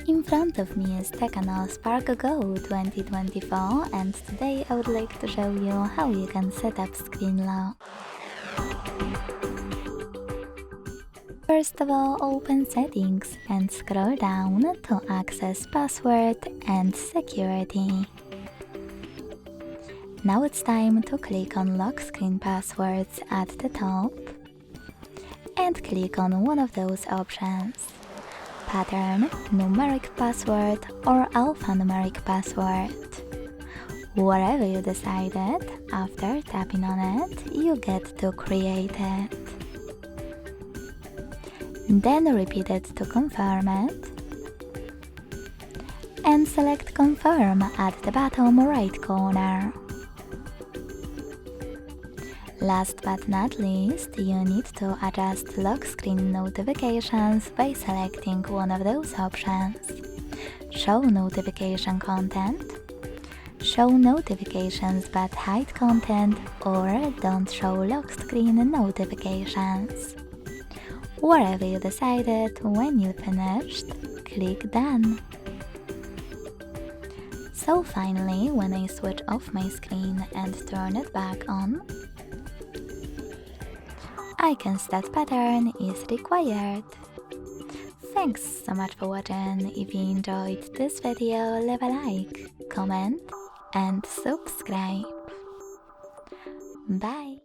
In front of me is Tecno Spark Go 2024, and today I would like to show you how you can set up screen lock. First of all, open Settings and scroll down to access Password and Security. Now it's time to click on Lock Screen Passwords at the top and click on one of those options: Pattern, Numeric Password or Alphanumeric Password. Whatever you decided, after tapping on it, you get to create it. Then repeat it to confirm it, and select Confirm at the bottom right corner. Last but not least, you need to adjust lock screen notifications by selecting one of those options: Show notification content, Show notifications but hide content, or Don't show lock screen notifications. Whatever you decided, when you finished, click Done. So finally, when I switch off my screen and turn it back on, I can set pattern is required. Thanks so much for watching. If you enjoyed this video, leave a like, comment and subscribe. Bye!